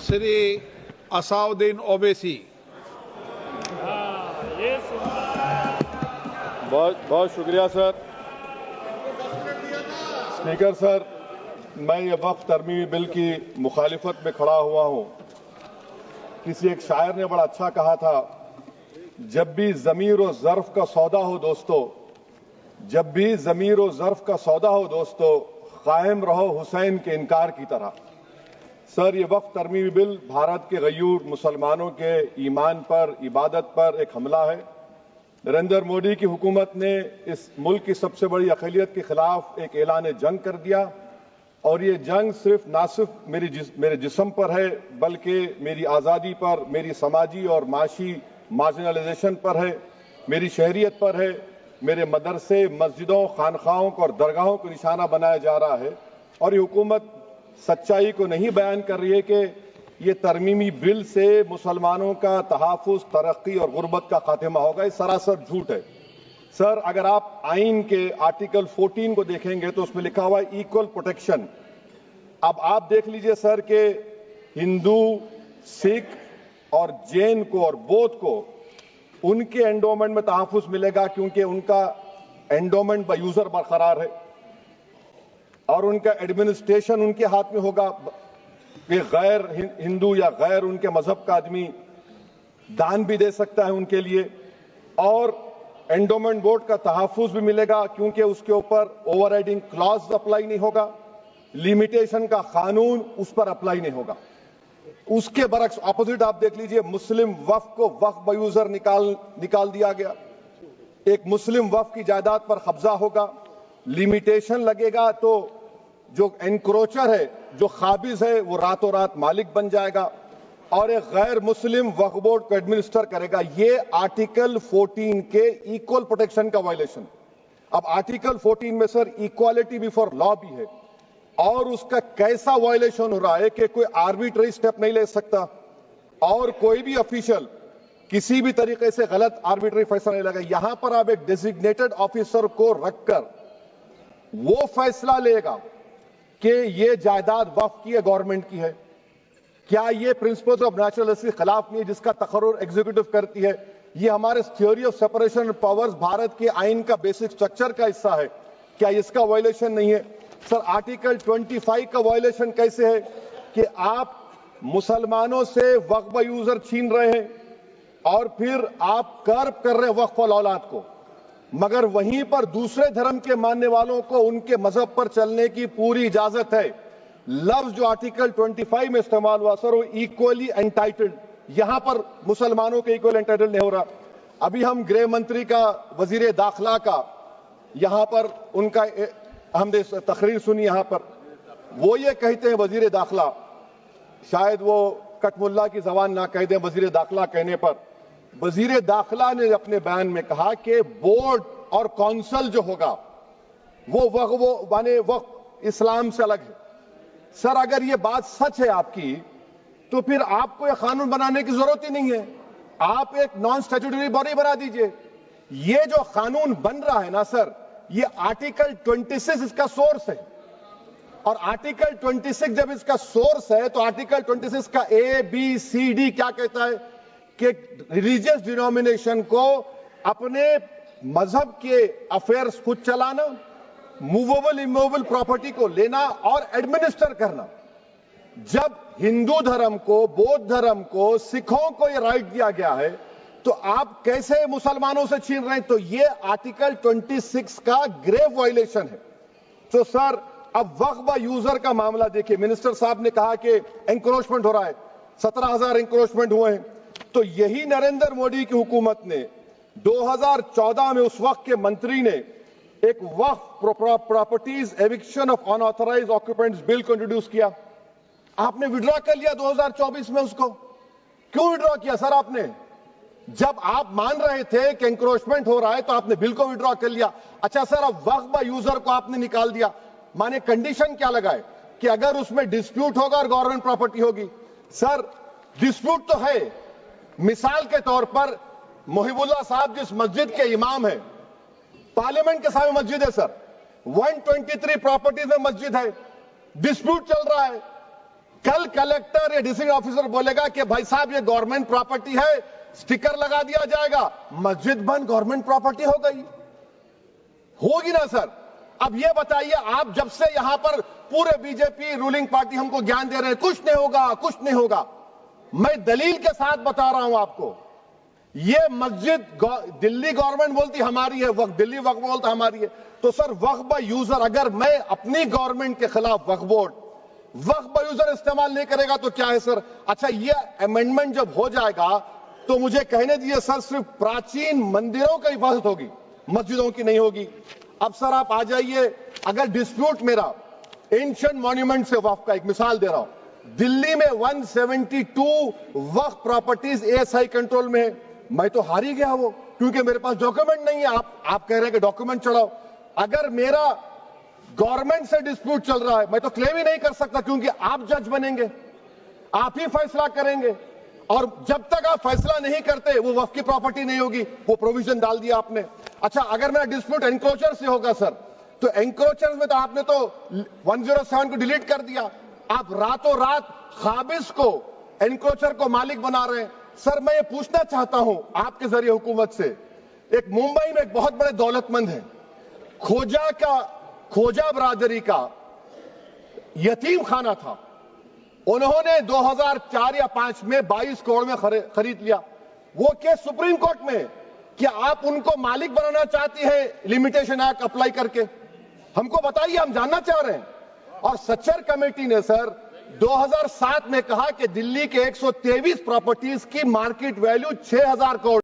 श्री असाउद्दीन ओवैसी। बहुत शुक्रिया sir. Speaker sir, मैं ये वक्फ तरमीमी बिल की मुखालिफत में खड़ा हुआ हूँ। किसी एक शायर ने बड़ा अच्छा कहा था, जब भी ज़मीर और ज़र्फ का सौदा हो दोस्तों, जब भी ज़मीर और ज़र्फ का सौदा हो दोस्तों, कायम रहो हुसैन के इनकार की तरह। सर, ये वक्फ तरमीमी बिल भारत के गयूर मुसलमानों के ईमान पर, इबादत पर एक हमला है। नरेंद्र मोदी की हुकूमत ने इस मुल्क की सबसे बड़ी अक़लियत के खिलाफ एक ऐलान जंग कर दिया, और ये जंग ना सिर्फ मेरे जिस्म पर है, बल्कि मेरी आज़ादी पर, मेरी समाजी और माशी मार्जिनलाइजेशन पर है, मेरी शहरियत पर है, मेरे मदरसे, मस्जिदों, खानखाहों और दरगाहों को निशाना बनाया जा रहा है। और ये हुकूमत सच्चाई को नहीं बयान कर रही है कि ये तरमीमी बिल से मुसलमानों का तहफ़्फ़ुज़, तरक्की और गुर्बत का खात्मा होगा। ये सरासर झूठ है। सर, अगर आप आइन के आर्टिकल 14 को देखेंगे तो उसमें लिखा हुआ है इक्वल प्रोटेक्शन। अब आप देख लीजिए सर कि हिंदू, सिख और जैन को और बौद्ध को उनके एंडोमेंट में तहफ़्फ़ुज़ मिलेगा, क्योंकि उनका एंडोमेंट बाय यूजर बरकरार है और उनका एडमिनिस्ट्रेशन उनके हाथ में होगा कि गैर हिंदू या गैर उनके मजहब का आदमी दान भी दे सकता है उनके लिए, और एंडोमेंट बोर्ड का तहफ़्फ़ुज़ भी मिलेगा, क्योंकि उसके ऊपर ओवरराइडिंग क्लॉज अप्लाई नहीं होगा, लिमिटेशन का कानून उस पर अप्लाई नहीं होगा। उसके बरक्स ऑपोजिट आप देख लीजिए, मुस्लिम वक्फ को वक्फ बाय यूजर निकाल दिया गया। एक मुस्लिम वक्फ की जायदाद पर कब्जा होगा, लिमिटेशन लगेगा तो जो एनक्रोचर है, जो खाबिज है, वो रातों रात मालिक बन जाएगा और एक गैर मुस्लिम वक्फ बोर्ड को एडमिनिस्टर करेगा। ये आर्टिकल 14 के इक्वल प्रोटेक्शन का वायलेशन। अब आर्टिकल 14 में सर इक्वालिटी बिफोर लॉ भी है, और उसका कैसा वायलेशन हो रहा है कि कोई आर्बिट्ररी स्टेप नहीं ले सकता और कोई भी ऑफिशियल किसी भी तरीके से गलत आर्बिट्ररी फैसला नहीं लेगा। यहां पर आप एक डेजिग्नेटेड ऑफिसर को रखकर वो फैसला लेगा कि ये जायदाद वक्फ की है, गवर्नमेंट की है। क्या ये प्रिंसिपल्स ऑफ नेचुरल जस्टिस के खिलाफ नहीं है, जिसका तकर्रुर एग्जीक्यूटिव करती है? ये हमारे theory of separation of powers, Bharat के आइन का बेसिक स्ट्रक्चर का हिस्सा है। क्या इसका वायलेशन नहीं है? सर, आर्टिकल 25 का वायलेशन कैसे है कि आप मुसलमानों से वक्फ बाय यूजर छीन रहे हैं और फिर आप कर्ब कर रहे हैं वक्फ वाल औलाद को, मगर वहीं पर दूसरे धर्म के मानने वालों को उनके मजहब पर चलने की पूरी इजाजत है। लफ्ज जो आर्टिकल 25 में इस्तेमाल हुआ सर, वो इक्वली एंटाइटल्ड, यहां पर मुसलमानों के इक्वल एंटाइटल्ड नहीं हो रहा। अभी हम गृह मंत्री का, वजीर दाखिला का यहां पर उनका हमने तकरीर सुनी, यहां पर वो ये कहते हैं, वजीर दाखिला, शायद वो कटमुल्ला की जबान ना कह दें, वजीर दाखिला कहने पर वजीर दाखिला ने अपने बयान में कहा कि बोर्ड और काउंसिल जो होगा वो माने वक्फ इस्लाम से अलग है। सर, अगर ये बात सच है आपकी, तो फिर आपको ये कानून बनाने की जरूरत ही नहीं है। आप एक नॉन स्टैट्यूटरी बॉडी बना दीजिए। ये जो कानून बन रहा है ना सर, ये आर्टिकल 26 इसका सोर्स है, और आर्टिकल 26 जब इसका सोर्स है तो आर्टिकल 26 का ABCD क्या कहता है कि रिलीजियस डिनोमिनेशन को अपने मजहब के अफेयर्स खुद चलाना, मूवेबल इमूवेबल प्रॉपर्टी को लेना और एडमिनिस्टर करना। जब हिंदू धर्म को, बौद्ध धर्म को, सिखों को यह राइट दिया गया है, तो आप कैसे मुसलमानों से छीन रहे हैं? तो ये आर्टिकल 26 का ग्रेव वायलेशन है। तो सर, अब वक्फ बाय यूजर का मामला देखिए, मिनिस्टर साहब ने कहा कि एंक्रोचमेंट हो रहा है, 17,000 एंक्रोचमेंट हुए हैं। तो यही नरेंद्र मोदी की हुकूमत ने 2014 में उस वक्त के मंत्री ने एक Waqf properties eviction of unauthorised occupants bill को इंट्रोड्यूस किया। आपने विड्रॉ कर लिया 2024 में उसको। क्यों विड्रॉ किया सर आपने? जब आप मान रहे थे कि एंक्रोचमेंट हो रहा है तो आपने बिल को विड्रॉ कर लिया। अच्छा सर, अब वक्फ बाय यूजर को आपने निकाल दिया, माने कंडीशन क्या लगाए कि अगर उसमें डिस्प्यूट होगा और गवर्नमेंट प्रॉपर्टी होगी। सर, डिस्प्यूट तो है। मिसाल के तौर पर मोहिबुल्लाह साहब जिस मस्जिद के इमाम है, पार्लियामेंट के सामने मस्जिद है सर, 123 प्रॉपर्टीज में मस्जिद है, डिस्प्यूट चल रहा है। कल कलेक्टर या डिस्ट्रिक्ट ऑफिसर बोलेगा कि भाई साहब ये गवर्नमेंट प्रॉपर्टी है, स्टिकर लगा दिया जाएगा, मस्जिद बंद गवर्नमेंट प्रॉपर्टी हो गई, होगी ना सर? अब ये बताइए, आप जब से यहां पर पूरे बीजेपी रूलिंग पार्टी हमको ज्ञान दे रहे हैं कुछ नहीं होगा, कुछ नहीं होगा, मैं दलील के साथ बता रहा हूं आपको, ये मस्जिद दिल्ली गवर्नमेंट बोलती हमारी है, वक्फ दिल्ली वक्फ बोलता हमारी है, तो सर वक्फ बाय यूजर, अगर मैं अपनी गवर्नमेंट के खिलाफ वक्फ बोर्ड वक्फ बाय यूजर इस्तेमाल नहीं करेगा तो क्या है सर? अच्छा, ये अमेंडमेंट जब हो जाएगा तो मुझे कहने दीजिए सर, सिर्फ प्राचीन मंदिरों की हिफाजत होगी, मस्जिदों की नहीं होगी। अब सर आप आ जाइए, अगर डिस्प्यूट मेरा एंशिएंट मॉन्यूमेंट से वक्फ का, एक मिसाल दे रहा हूं, दिल्ली में 172 वक्फ प्रॉपर्टीज एएसआई कंट्रोल में है, मैं तो हार ही गया वो, क्योंकि मेरे पास डॉक्यूमेंट नहीं है। आप कह रहे हैं कि डॉक्यूमेंट चढ़ाओ, अगर मेरा गवर्नमेंट से डिस्प्यूट चल रहा है मैं तो क्लेम ही नहीं कर सकता, क्योंकि आप जज बनेंगे, आप ही फैसला करेंगे, और जब तक आप फैसला नहीं करते वो वक्फ की प्रॉपर्टी नहीं होगी, वो प्रोविजन डाल दिया आपने। अच्छा, अगर मेरा डिस्प्यूट एनक्रोचर से होगा सर, तो एनक्रोचर में तो आपने तो 107 को डिलीट कर दिया, आप रातों रात खाबिज को, एनक्रोचर को मालिक बना रहे हैं। सर मैं ये पूछना चाहता हूं आपके जरिए हुकूमत से, एक मुंबई में एक बहुत बड़े दौलतमंद है, खोजा बरादरी का यतीम खाना था, उन्होंने 2004 या 5 में 22 करोड़ में खरीद लिया, वो केस सुप्रीम कोर्ट में, कि आप उनको मालिक बनाना चाहती है लिमिटेशन एक्ट अप्लाई करके, हमको बताइए, हम जानना चाह रहे हैं। और सच्चर कमेटी ने सर 2007 में कहा कि दिल्ली के 123 प्रॉपर्टीज की मार्केट वैल्यू 6000 करोड़